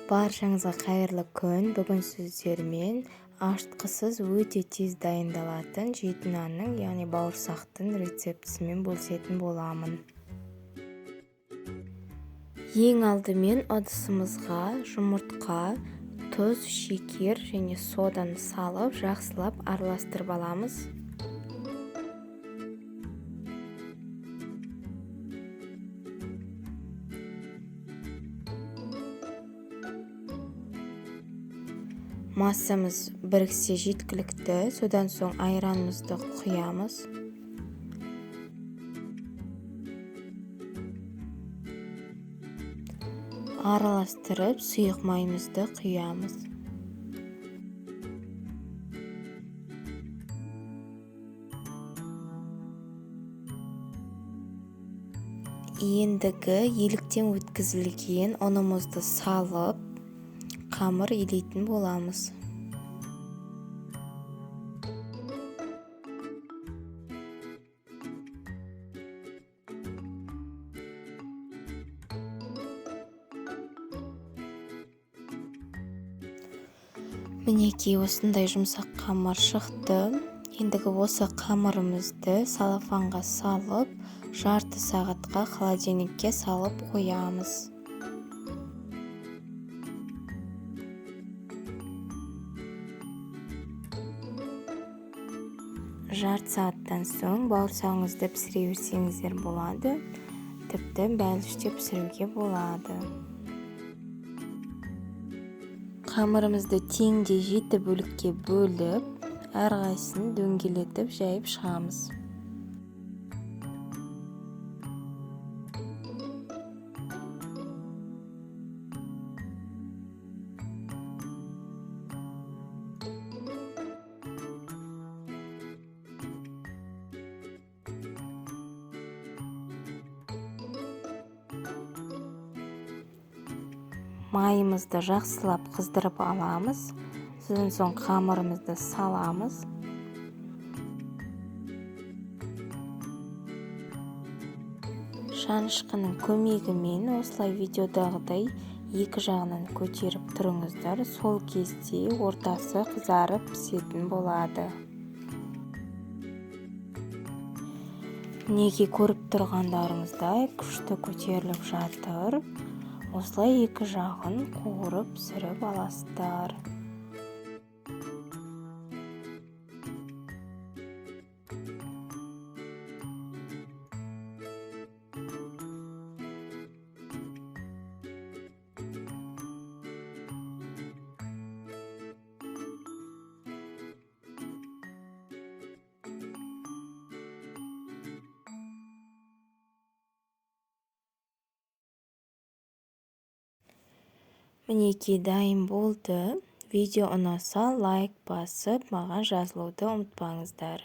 Баршаңызға қайырлы күн. Бүгін сіздермен ашытқысыз өте тез дайындалатын жейтін нанның, яғни бауырсақтың рецептісімен бөлісетін боламын. Ең алдымен ыдысымызға жұмыртқа, тұз, шекер және соданы салып, жақсылап араластырып аламыз. Массамыз біріксе жеткілікті. Содан соң айранымызды құямыз. Араластырып, сұйық майымызды құямыз. Ендігі еліктен өткізілген ұнымызды салып, қамыр илейтін боламыз. Мінекей осындай жұмсақ қамыр шықты. Ендігі осы қамырымызды салафанға салып, жарты сағатқа холодильникке салып қоямыз. Жарты сағаттан соң бауырсағыңызды пісіре берсеңіздер болады. Тіпті бәліште пісіруге болады. Қамырымызды теңде 7 бөлікке бөліп, әрқайсысын дөңгелетіп жайып шығамыз. Майымызды жақсылап қыздырып аламыз. Содан соң қамырымызды саламыз. Шанышқының көмегімен осылай видеодағыдай екі жағынан көтеріп тұрыңыздар. Сол кезде ортасы қызарып пісетін болады. Неге көріп тұрғандарыңыздай күшті көтеріліп жатыр. Осылай екі жағын қуырып пісіріп аласыздар. Мінекей дайын болды. Видео ұнаса лайк басып, маған жазылуды ұмытпаңыздар.